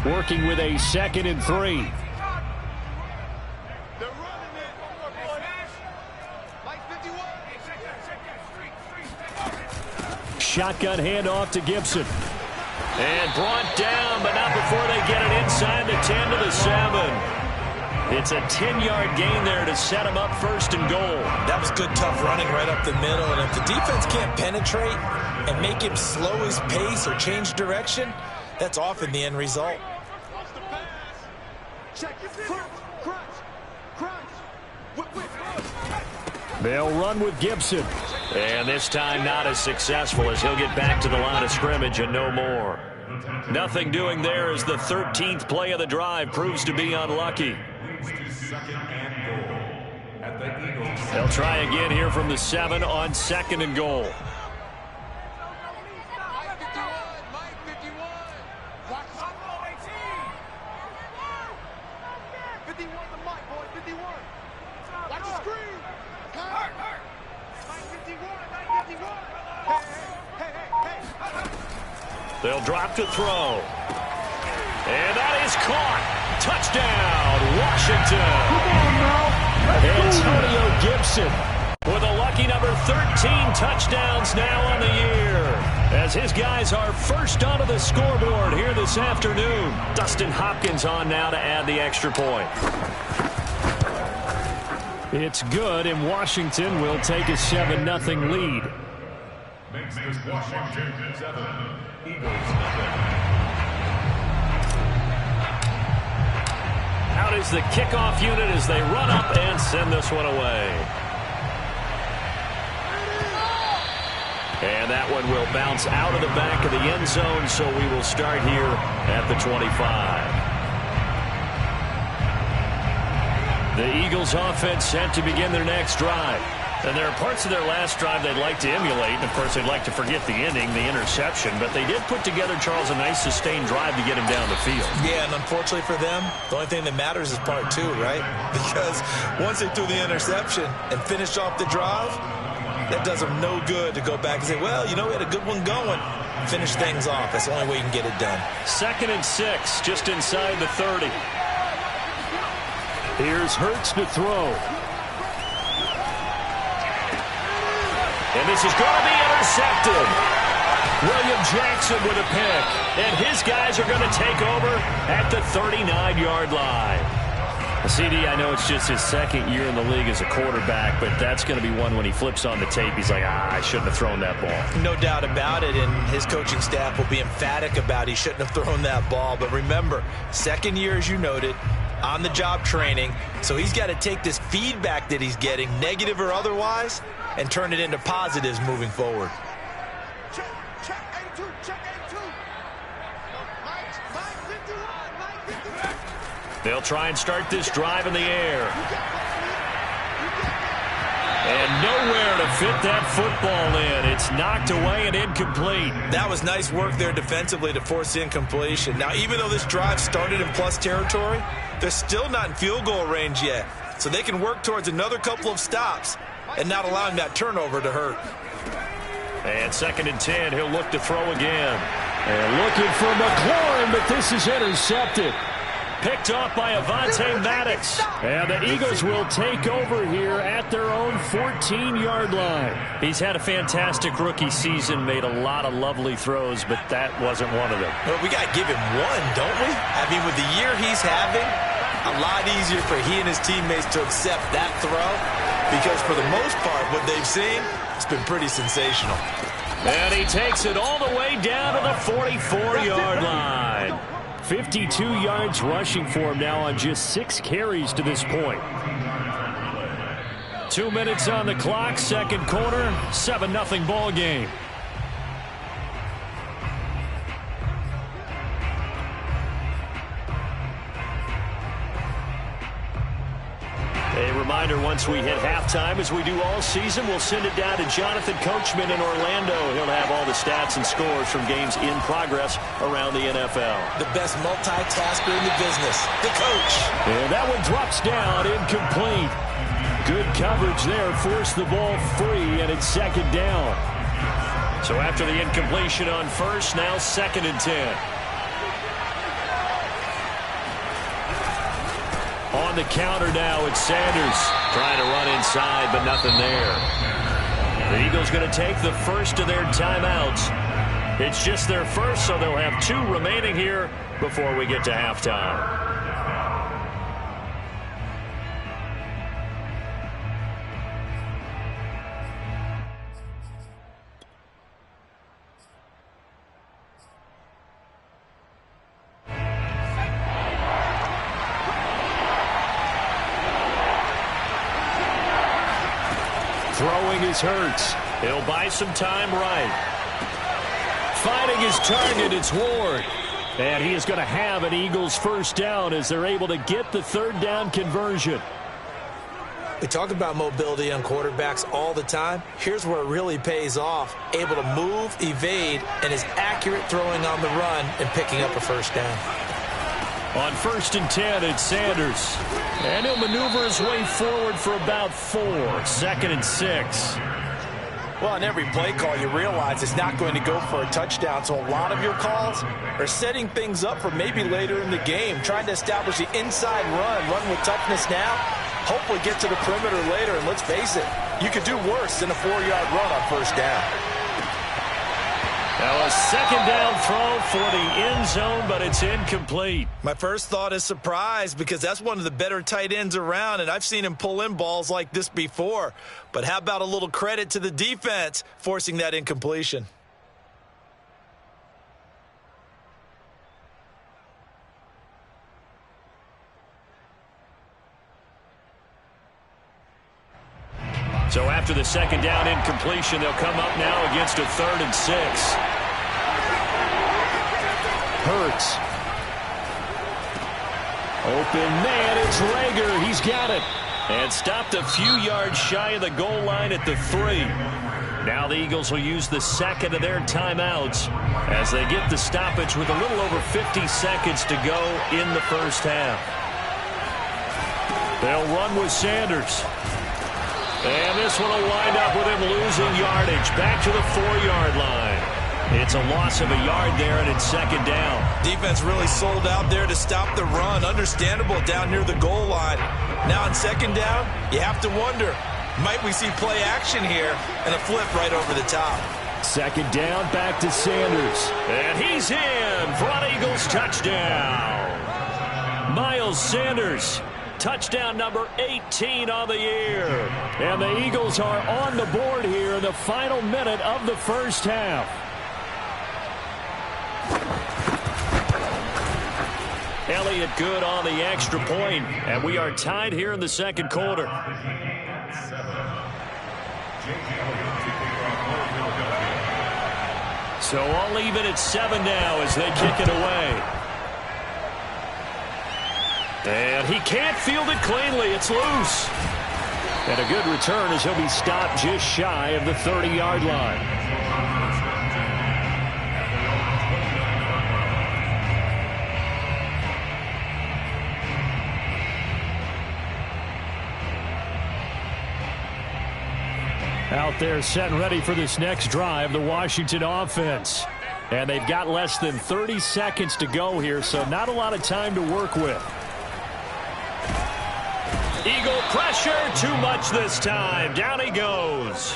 Working with a 2nd and 3. Shotgun handoff to Gibson. And brought down, but not before they get it inside the 10 to the 7. It's a 10-yard gain there to set him up 1st and goal. That was good, tough running right up the middle. And if the defense can't penetrate and make him slow his pace or change direction, that's often the end result. They'll run with Gibson. And this time not as successful as he'll get back to the line of scrimmage and no more. Nothing doing there as the 13th play of the drive proves to be unlucky. They'll try again here from the 7 on 2nd and goal. They'll drop to throw. And that is caught. Touchdown, Washington. Antonio Gibson with a lucky number 13 touchdowns now on the year, as his guys are first onto the scoreboard here this afternoon. Dustin Hopkins on now to add the extra point. It's good, and Washington will take a 7-0 lead. Makes this Washington 7, Eagles 0. Out is the kickoff unit as they run up and send this one away. And that one will bounce out of the back of the end zone, so we will start here at the 25. The Eagles offense set to begin their next drive. And there are parts of their last drive they'd like to emulate. And, of course, they'd like to forget the ending, the interception. But they did put together, Charles, a nice sustained drive to get him down the field. Yeah, and unfortunately for them, the only thing that matters is part 2, right? Because once they threw the interception and finished off the drive, that does them no good to go back and say, well, you know, we had a good one going. Finish things off. That's the only way you can get it done. 2nd and 6, just inside the 30. Here's Hurts to throw. And this is going to be intercepted. William Jackson with a pick. And his guys are going to take over at the 39-yard line. CD, I know it's just his 2nd year in the league as a quarterback, but that's going to be one when he flips on the tape. He's like, I shouldn't have thrown that ball. No doubt about it, and his coaching staff will be emphatic about he shouldn't have thrown that ball. But remember, 2nd year, as you noted, on-the-job training, so he's got to take this feedback that he's getting, negative or otherwise, and turn it into positives moving forward. Check 82, check 82. Mike 51, Mike 51. They'll try and start this drive in the air. And nowhere to fit that football in. It's knocked away and incomplete. That was nice work there defensively to force the incompletion. Now, even though this drive started in plus territory, they're still not in field goal range yet. So they can work towards another couple of stops and not allowing that turnover to hurt. And 2nd and 10, he'll look to throw again. And looking for McLaurin, but this is intercepted. Picked off by Avonte Maddox. And the Eagles will take over here at their own 14-yard line. He's had a fantastic rookie season, made a lot of lovely throws, but that wasn't one of them. Well, we got to give him one, don't we? I mean, with the year he's having, a lot easier for he and his teammates to accept that throw, because for the most part, what they've seen, it's been pretty sensational. And he takes it all the way down to the 44-yard line. 52 yards rushing for him now on just 6 carries to this point. 2 minutes on the clock, 2nd quarter, 7-0 ball game. A reminder, once we hit halftime, as we do all season, we'll send it down to Jonathan Coachman in Orlando. He'll have all the stats and scores from games in progress around the NFL. The best multitasker in the business, the coach. And that one drops down, incomplete. Good coverage there, forced the ball free, and it's 2nd down. So after the incompletion on first, now 2nd and 10. On the counter now, it's Sanders trying to run inside, but nothing there. The Eagles going to take the first of their timeouts. It's just their first, so they'll have 2 remaining here before we get to halftime. Throwing is Hurts. He'll buy some time right. Finding his target, it's Ward. And he is going to have an Eagles first down as they're able to get the 3rd down conversion. We talk about mobility on quarterbacks all the time. Here's where it really pays off. Able to move, evade, and is accurate throwing on the run and picking up a first down. On 1st and 10, it's Sanders. And he'll maneuver his way forward for about 4. 2nd and 6. Well, on every play call, you realize it's not going to go for a touchdown. So a lot of your calls are setting things up for maybe later in the game, trying to establish the inside run with toughness now, hopefully get to the perimeter later. And let's face it, you could do worse than a 4-yard run on 1st down. Now a 2nd down throw for the end zone, but it's incomplete. My first thought is surprise because that's one of the better tight ends around, and I've seen him pull in balls like this before. But how about a little credit to the defense forcing that incompletion? So after the 2nd down incompletion, they'll come up now against a 3rd and 6. Hurts. Open man, it's Rager. He's got it. And stopped a few yards shy of the goal line at the 3. Now the Eagles will use the 2nd of their timeouts as they get the stoppage with a little over 50 seconds to go in the first half. They'll run with Sanders. And this one will wind up with him losing yardage back to the 4-yard line. It's a loss of a yard there, and it's 2nd down. Defense really sold out there to stop the run. Understandable down near the goal line. Now on 2nd down, you have to wonder, might we see play action here and a flip right over the top? 2nd down, back to Sanders. And he's in for an Eagles touchdown. Miles Sanders. Touchdown number 18 on the year. And the Eagles are on the board here in the final minute of the first half. Elliott good on the extra point, and we are tied here in the 2nd quarter. So all even at 7 now as they kick it away. And he can't field it cleanly. It's loose. And a good return as he'll be stopped just shy of the 30-yard line. Out there set and ready for this next drive, the Washington offense. And they've got less than 30 seconds to go here, so not a lot of time to work with. Eagle pressure, too much this time. Down he goes.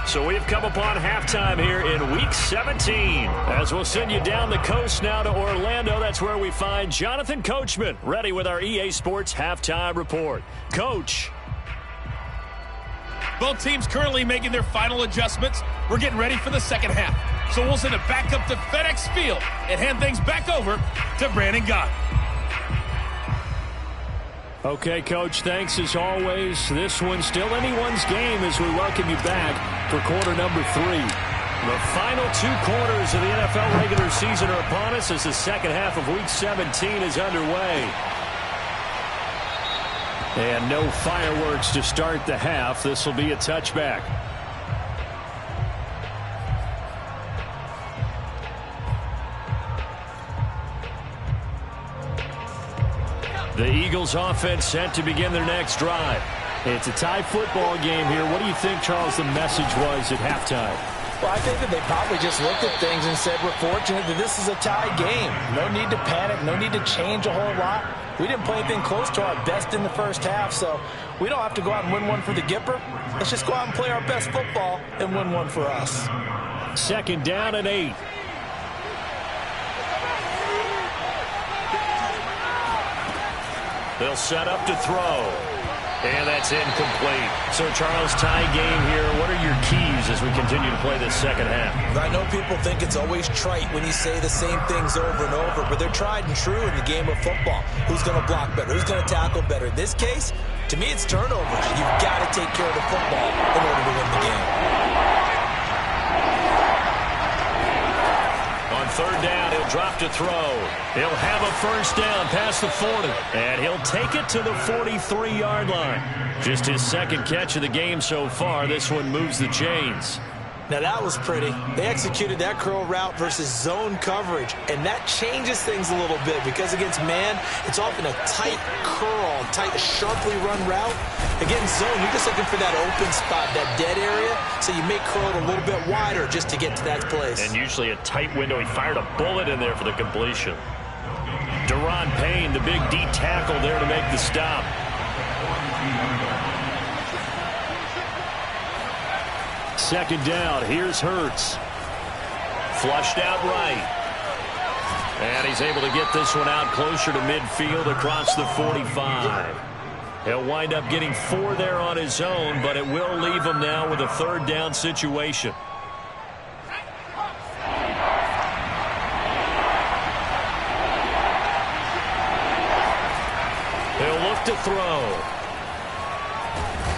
So we've come upon halftime here in Week 17. As we'll send you down the coast now to Orlando, that's where we find Jonathan Coachman, ready with our EA Sports Halftime Report. Coach. Both teams currently making their final adjustments. We're getting ready for the 2nd half. So we'll send it back up to FedEx Field and hand things back over to Brandon Gott. Okay, Coach, thanks as always. This one's still anyone's game as we welcome you back for quarter number 3. The final 2 quarters of the NFL regular season are upon us as the 2nd half of Week 17 is underway. And no fireworks to start the half. This will be a touchback. The Eagles offense set to begin their next drive. It's a tie football game here. What do you think, Charles, the message was at halftime? Well, I think that they probably just looked at things and said, we're fortunate that this is a tie game. No need to panic, no need to change a whole lot. We didn't play anything close to our best in the first half, so we don't have to go out and win one for the Gipper. Let's just go out and play our best football and win one for us. 2nd down and 8. They'll set up to throw. And that's incomplete. So, Charles, tie game here. What are your keys as we continue to play this second half? I know people think it's always trite when you say the same things over and over, but they're tried and true in the game of football. Who's going to block better? Who's going to tackle better? In this case, to me, it's turnovers. You've got to take care of the football in order to win the game. On 3rd down, he'll drop to throw. He'll have a 1st down past the 40. And he'll take it to the 43-yard line. Just his 2nd catch of the game so far. This one moves the chains. Now, that was pretty. They executed that curl route versus zone coverage, and that changes things a little bit because against man, it's often a tight curl, tight, sharply run route. Against zone, you're just looking for that open spot, that dead area, so you may curl it a little bit wider just to get to that place. And usually a tight window. He fired a bullet in there for the completion. Daron Payne, the big D tackle there to make the stop. Second down, here's Hurts. Flushed out right. And he's able to get this one out closer to midfield across the 45. He'll wind up getting 4 there on his own, but it will leave him now with a 3rd down situation. He'll look to throw.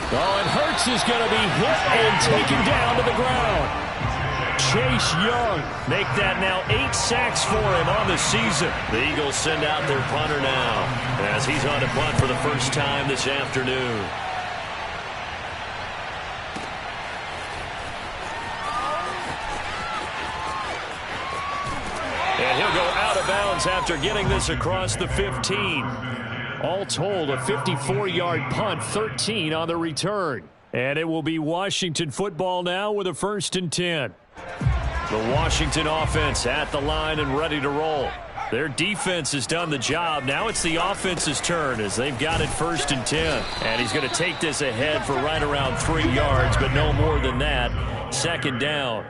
Oh, and Hurts is going to be hit and taken down to the ground. Chase Young make that now 8 sacks for him on the season. The Eagles send out their punter now as he's on to punt for the first time this afternoon. And he'll go out of bounds after getting this across the 15. All told, a 54-yard punt, 13 on the return. And it will be Washington football now with a 1st and 10. The Washington offense at the line and ready to roll. Their defense has done the job. Now it's the offense's turn as they've got it 1st and 10. And he's going to take this ahead for right around 3 yards, but no more than that. 2nd down.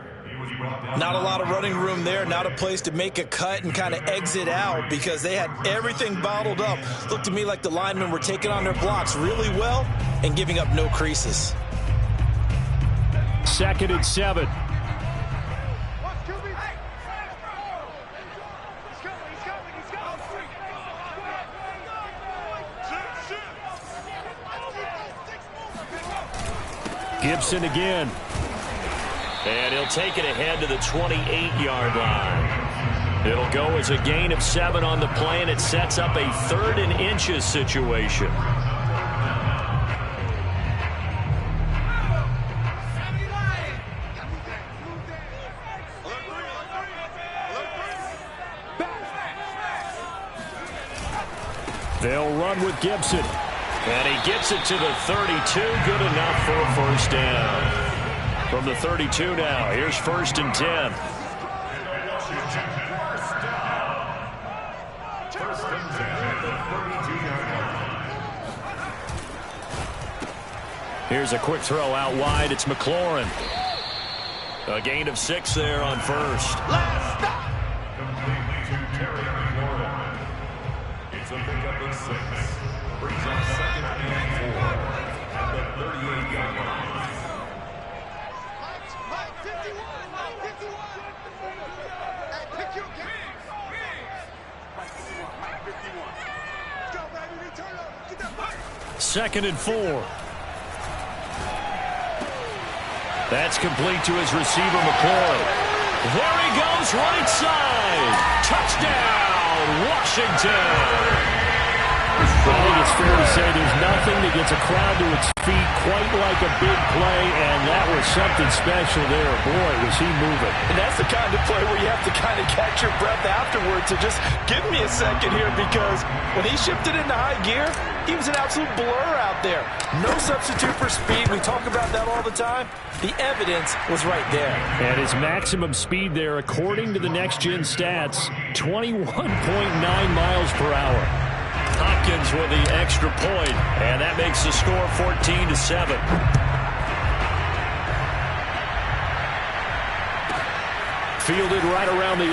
Not a lot of running room there, not a place to make a cut and kind of exit out because they had everything bottled up. Looked to me like the linemen were taking on their blocks really well and giving up no creases. 2nd and 7. Gibson again. And he'll take it ahead to the 28-yard line. It'll go as a gain of 7 on the play, and it sets up a 3rd and inches situation. They'll run with Gibson. And he gets it to the 32. Good enough for a 1st down. From the 32 now, here's 1st and 10. Here's a quick throw out wide. It's McLaurin. A gain of 6 there on 1st. Last stop. Complete to Terry McLaurin. It's a pickup of 6. Brings up 2nd and 4 at the 38-yard line. Second and 4. That's complete to his receiver, McCoy. There he goes, right side. Touchdown, Washington. But I think it's fair to say there's nothing that gets a crowd to its feet quite like a big play, and that was something special there. Boy, was he moving. And that's the kind of play where you have to kind of catch your breath afterwards. So just give me a second here, because when he shifted into high gear, he was an absolute blur out there. No substitute for speed. We talk about that all the time. The evidence was right there. And his maximum speed there, according to the next-gen stats, 21.9 miles per hour. Hopkins with the extra point, and that makes the score 14-7. Fielded right around the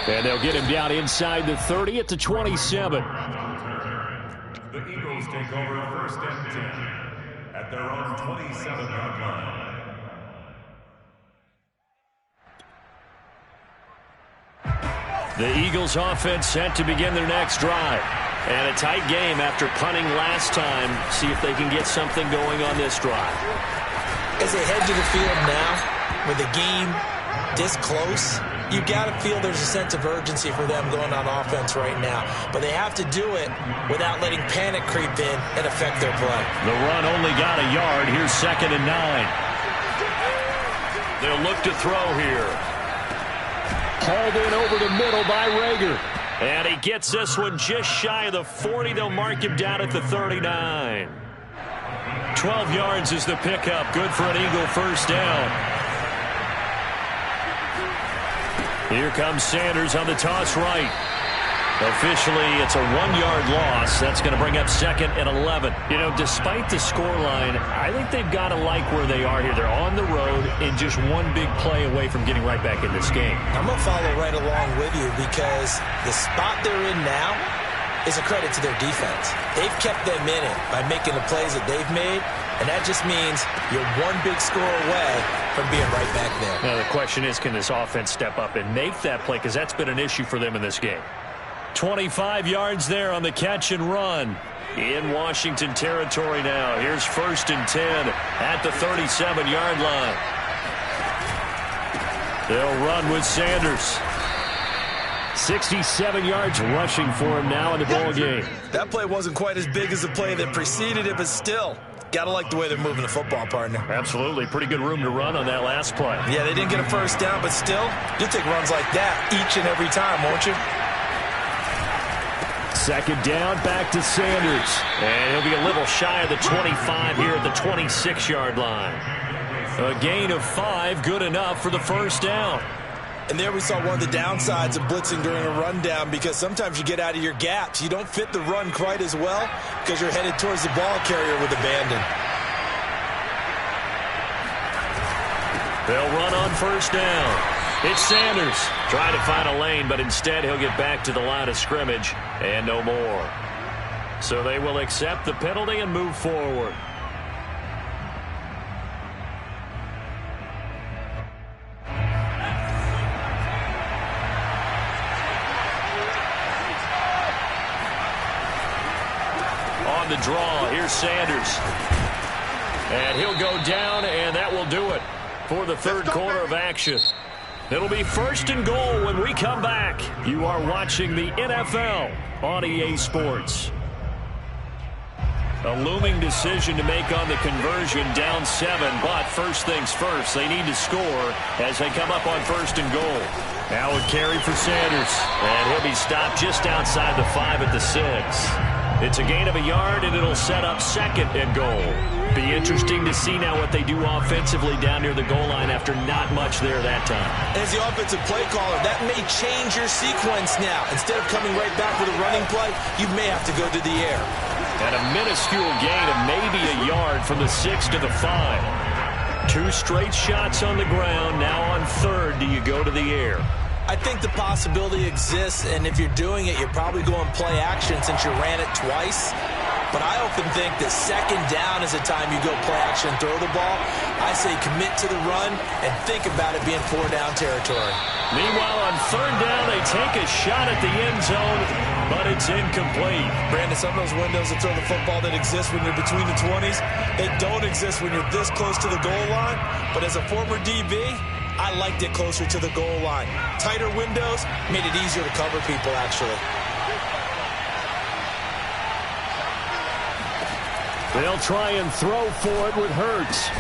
8. And they'll get him down inside the 30 at the 27. The Eagles take over first and 10 at their own 27-yard line. The Eagles offense set to begin their next drive. And a tight game after punting last time. See if they can get something going on this drive. As they head to the field now, with the game this close, you got to feel there's a sense of urgency for them going on offense right now. But they have to do it without letting panic creep in and affect their play. The run only got a yard. Here's 2nd and 9. They'll look to throw here. Hauled in over the middle by Rager. And he gets this one just shy of the 40. They'll mark him down at the 39. 12 yards is the pickup. Good for an Eagle first down. Here comes Sanders on the toss right. Officially, it's a 1-yard loss. That's going to bring up 2nd and 11. You know, despite the scoreline, I think they've got to like where they are here. They're on the road and just one big play away from getting right back in this game. I'm going to follow right along with you, because the spot they're in now is a credit to their defense. They've kept them in it by making the plays that they've made, and that just means you're one big score away from being right back there. Now, the question is, can this offense step up and make that play? Because that's been an issue for them in this game. 25 yards there on the catch and run. In Washington territory now. Here's 1st and 10 at the 37-yard line. They'll run with Sanders. 67 yards rushing for him now in the ball game. That play wasn't quite as big as the play that preceded it, but still, got to like the way they're moving the football, partner. Absolutely. Pretty good room to run on that last play. Yeah, they didn't get a first down, but still, you'll take runs like that each and every time, won't you? 2nd down, back to Sanders. And he'll be a little shy of the 25 here at the 26-yard line. A gain of 5, good enough for the first down. And there we saw one of the downsides of blitzing during a rundown, because sometimes you get out of your gaps. You don't fit the run quite as well because you're headed towards the ball carrier with abandon. They'll run on first down. It's Sanders trying to find a lane, but instead he'll get back to the line of scrimmage and no more. So they will accept the penalty and move forward. On the draw, here's Sanders. And he'll go down, and that will do it for the third quarter of action. It'll be 1st and goal when we come back. You are watching the NFL on EA Sports. A looming decision to make on the conversion, down 7, but first things first, they need to score as they come up on 1st and goal. Now a carry for Sanders, and he'll be stopped just outside the 5 at the 6. It's a gain of a yard, and it'll set up 2nd and goal. Be interesting to see now what they do offensively down near the goal line after not much there that time. As the offensive play caller, that may change your sequence now. Instead of coming right back with a running play, you may have to go to the air. And a minuscule gain of maybe a yard from the 6 to the 5. 2 straight shots on the ground. Now on 3rd, do you go to the air? I think the possibility exists, and if you're doing it, you're probably going play action since you ran it twice. But I often think that 2nd down is the time you go play action and throw the ball. I say commit to the run and think about it being 4-down territory. Meanwhile, on 3rd down, they take a shot at the end zone, but it's incomplete. Brandon, some of those windows to throw the football that exist when you're between the 20s, they don't exist when you're this close to the goal line. But as a former DB, I liked it closer to the goal line. Tighter windows made it easier to cover people, actually. They'll try and throw for it with Hurts.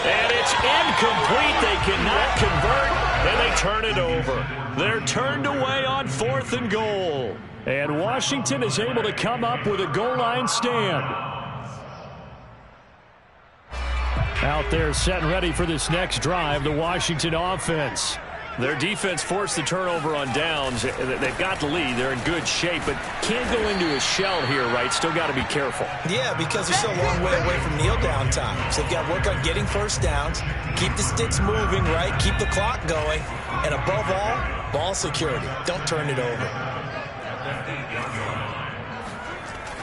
And it's incomplete. They cannot convert, and they turn it over. They're turned away on 4th and goal. And Washington is able to come up with a goal line stand. Out there set and ready for this next drive, the Washington offense. Their defense forced the turnover on downs. They've got the lead. They're in good shape, but can't go into a shell here, right? Still got to be careful. Yeah, because they're still a long way away from kneel down time. So they've got to work on getting first downs, keep the sticks moving, right? Keep the clock going. And above all, ball security. Don't turn it over.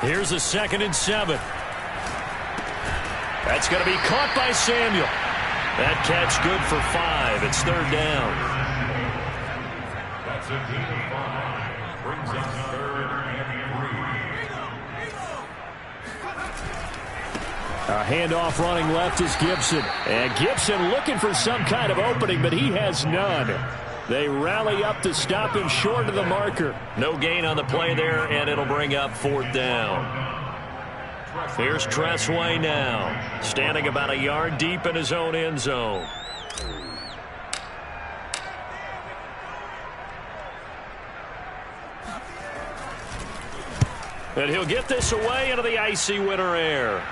Here's a 2nd and 7. That's going to be caught by Samuel. That catch good for 5. It's 3rd down. That's a gain of 5. Brings us 3rd and 3. A handoff running left is Gibson. And Gibson looking for some kind of opening, but he has none. They rally up to stop him short of the marker. No gain on the play there, and it'll bring up 4th down. Here's Tressway now, standing about a yard deep in his own end zone. And he'll get this away into the icy winter air.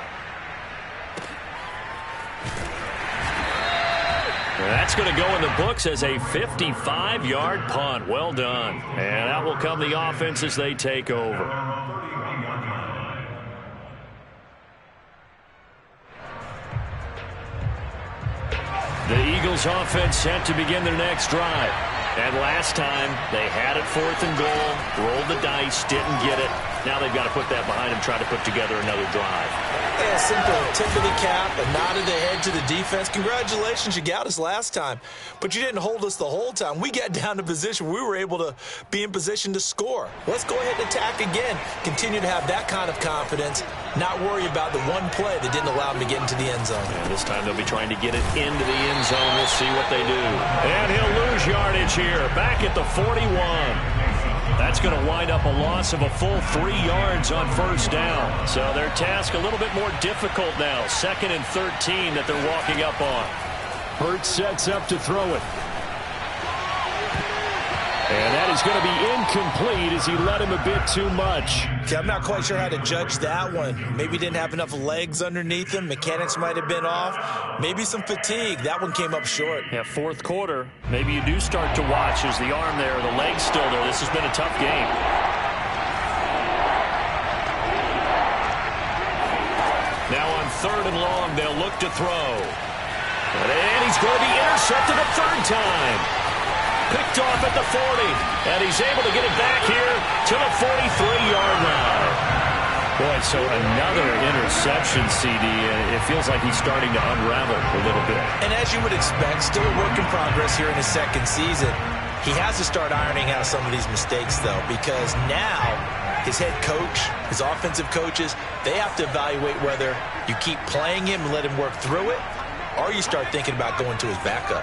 That's going to go in the books as a 55-yard punt. Well done. And that will come the offense as they take over. The Eagles offense set to begin their next drive. And last time, they had it 4th and goal, rolled the dice, didn't get it. Now they've got to put that behind them, try to put together another drive. Yeah, simple. Tip of the cap, a nod of the head to the defense. Congratulations, you got us last time. But you didn't hold us the whole time. We got down to position. We were able to be in position to score. Let's go ahead and attack again. Continue to have that kind of confidence. Not worry about the one play that didn't allow them to get into the end zone. And this time they'll be trying to get it into the end zone. We'll see what they do. And he'll lose yardage here. Back at the 41. That's going to wind up a loss of a full 3 yards on 1st down. So their task a little bit more difficult now. 2nd and 13 that they're walking up on. Hurts sets up to throw it. And that is going to be incomplete as he let him a bit too much. Okay, I'm not quite sure how to judge that one. Maybe he didn't have enough legs underneath him. Mechanics might have been off. Maybe some fatigue. That one came up short. Yeah, 4th quarter. Maybe you do start to watch as the arm there, the leg's still there. This has been a tough game. Now on 3rd and long, they'll look to throw. And he's going to be intercepted a 3rd time. Picked off at the 40, and he's able to get it back here to the 43-yard line. Boy, so another interception, CD. It feels like he's starting to unravel a little bit. And as you would expect, still a work in progress here in his 2nd season. He has to start ironing out some of these mistakes, though, because now his head coach, his offensive coaches, they have to evaluate whether you keep playing him and let him work through it, or you start thinking about going to his backup.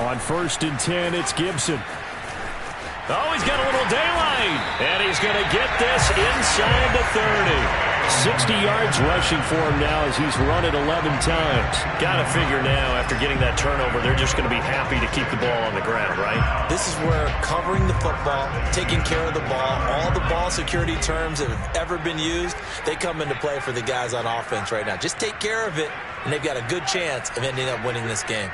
On 1st and 10, it's Gibson. Oh, he's got a little daylight. And he's going to get this inside the 30. 60 yards rushing for him now as he's run it 11 times. Got to figure now, after getting that turnover, they're just going to be happy to keep the ball on the ground, right? This is where covering the football, taking care of the ball, all the ball security terms that have ever been used, they come into play for the guys on offense right now. Just take care of it, and they've got a good chance of ending up winning this game.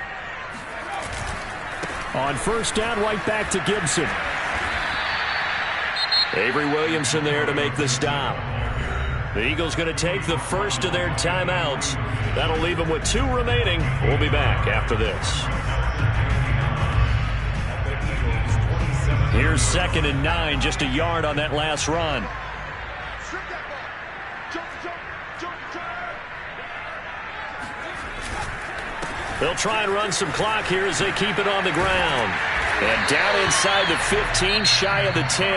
On 1st down, right back to Gibson. Avery Williamson there to make the stop. The Eagles going to take the first of their timeouts. That'll leave them with 2 remaining. We'll be back after this. Here's 2nd and 9, just a yard on that last run. They'll try and run some clock here as they keep it on the ground. And down inside the 15, shy of the 10.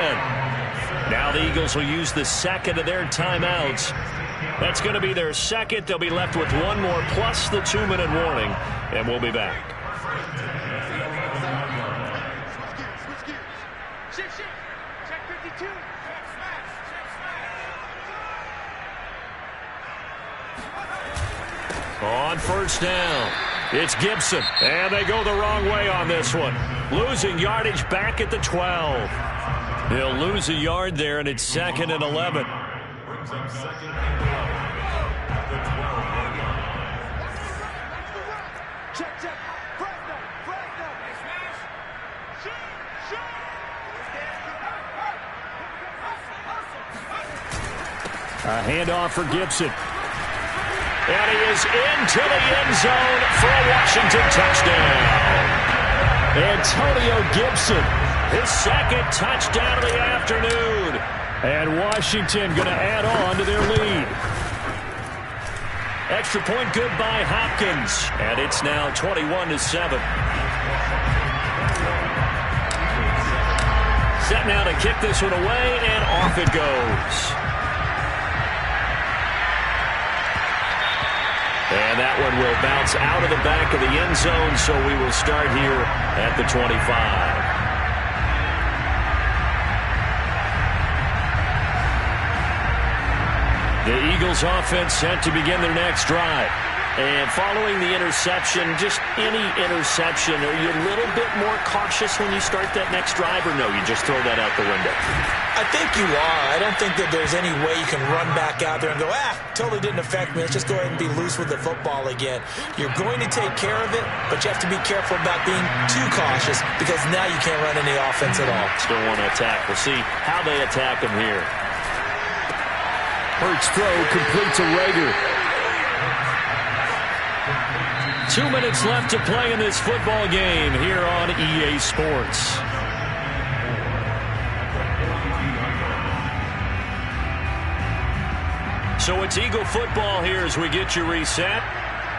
Now the Eagles will use the second of their timeouts. That's going to be their second. They'll be left with one more plus the 2-minute warning, and we'll be back. Check 52. On first down, it's Gibson, and they go the wrong way on this one. Losing yardage back at the 12. They'll lose a yard there, and it's 2nd and 11. Brings up 2nd and 11 at the 12-yard line. Check. Fresno. Shoot. A handoff for Gibson. And he is into the end zone for a Washington touchdown. Antonio Gibson, his second touchdown of the afternoon. And Washington going to add on to their lead. Extra point good by Hopkins. And it's now 21-7. Set now to kick this one away, and off it goes. And that one will bounce out of the back of the end zone, so we will start here at the 25. The Eagles offense set to begin their next drive. And following the interception, just any interception, are you a little bit more cautious when you start that next drive, or no, you just throw that out the window? I think you are. I don't think that there's any way you can run back out there and go, totally didn't affect me. Let's just go ahead and be loose with the football again. You're going to take care of it, but you have to be careful about being too cautious because now you can't run any offense at all. Still want to attack. We'll see how they attack him here. Hurts throw complete to Rager. 2 minutes left to play in this football game here on EA Sports. So it's Eagle football here as we get you reset.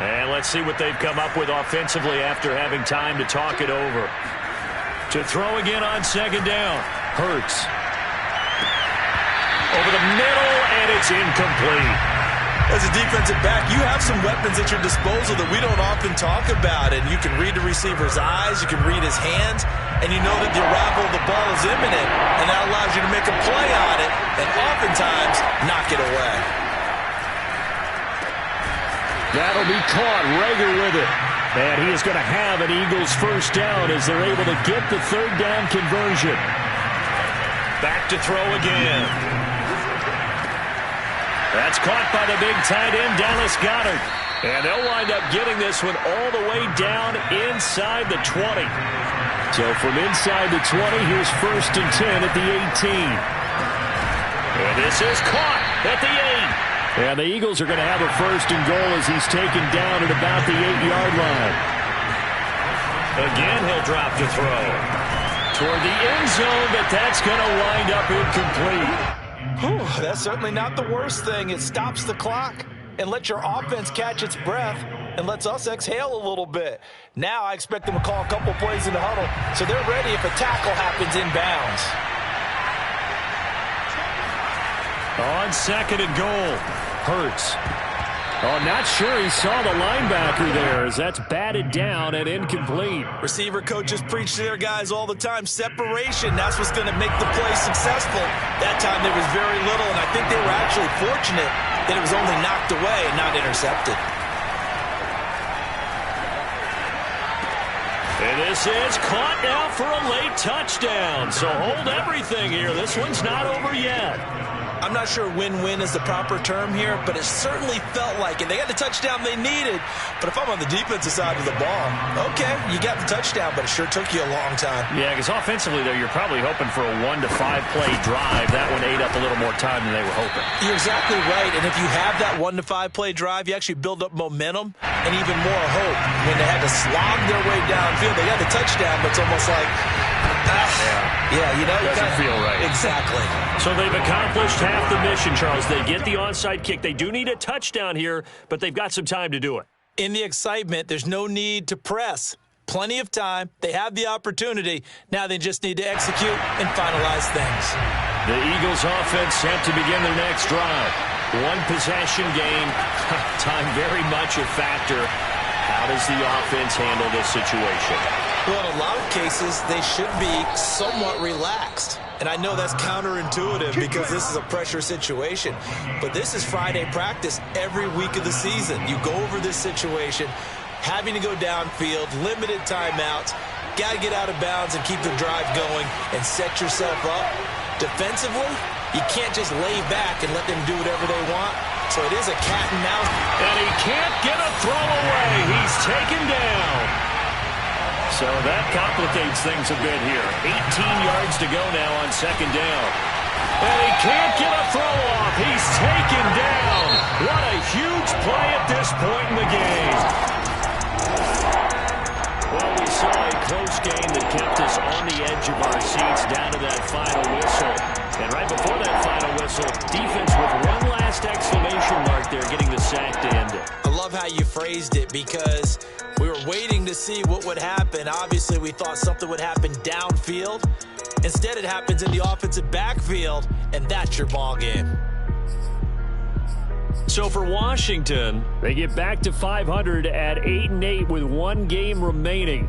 And let's see what they've come up with offensively after having time to talk it over. To throw again on second down. Hurts. Over the middle, and it's incomplete. As a defensive back, you have some weapons at your disposal that we don't often talk about. And you can read the receiver's eyes, you can read his hands, and you know that the arrival of the ball is imminent. And that allows you to make a play on it and oftentimes knock it away. That'll be caught. Rager with it. And he is going to have an Eagles first down as they're able to get the third down conversion. Back to throw again. That's caught by the big tight end, Dallas Goedert. And they'll wind up getting this one all the way down inside the 20. So from inside the 20, here's 1st and 10 at the 18. And this is caught at the 8. And the Eagles are going to have a 1st and goal as he's taken down at about the 8-yard line. Again, he'll drop to throw. Toward the end zone, but that's going to wind up incomplete. That's certainly not the worst thing. It stops the clock and lets your offense catch its breath and lets us exhale a little bit. Now I expect them to call a couple plays in the huddle so they're ready if a tackle happens inbounds. On second and goal, Hurts. Oh, not sure he saw the linebacker there as that's batted down and incomplete. Receiver coaches preach to their guys all the time. Separation, that's what's going to make the play successful. That time there was very little, and I think they were actually fortunate that it was only knocked away and not intercepted. And this is caught now for a late touchdown. So hold everything here. This one's not over yet. I'm not sure win-win is the proper term here, but it certainly felt like it. They got the touchdown they needed, but if I'm on the defensive side of the ball, okay, you got the touchdown, but it sure took you a long time. Yeah, because offensively, though, you're probably hoping for a 1 to 5 play drive. That one ate up a little more time than they were hoping. You're exactly right, and if you have that 1 to 5 play drive, you actually build up momentum and even more hope. When they had to slog their way downfield, they got the touchdown, but it's almost like, you know, doesn't feel right. Exactly. So they've accomplished half the mission, Charles. They get the onside kick. They do need a touchdown here, but they've got some time to do it. In the excitement, there's no need to press. plenty of time. They have the opportunity. Now they just need to execute and finalize things. The Eagles offense set to begin their next drive. One possession game. Time very much a factor. How does the offense handle this situation? Well, in a lot of cases, they should be somewhat relaxed. And I know that's counterintuitive because this is a pressure situation. But this is Friday practice every week of the season. You go over this situation, having to go downfield, limited timeouts, got to get out of bounds and keep the drive going and set yourself up. Defensively, you can't just lay back and let them do whatever they want. So it is a cat and mouse. And he can't get a throw away. He's taken down. So that complicates things a bit here. 18 yards to go now on second down. And he can't get a throw off. He's taken down. What a huge play at this point in the game. Well, we saw a close game that kept us on the edge of our seats down to that final whistle. And right before that final whistle, defense with one last exclamation mark there, getting the sack to end it. I love how you phrased it because we were waiting to see what would happen. Obviously, we thought something would happen downfield. Instead, it happens in the offensive backfield, and that's your ball game. So for Washington, they get back to 500 at 8-8 with one game remaining.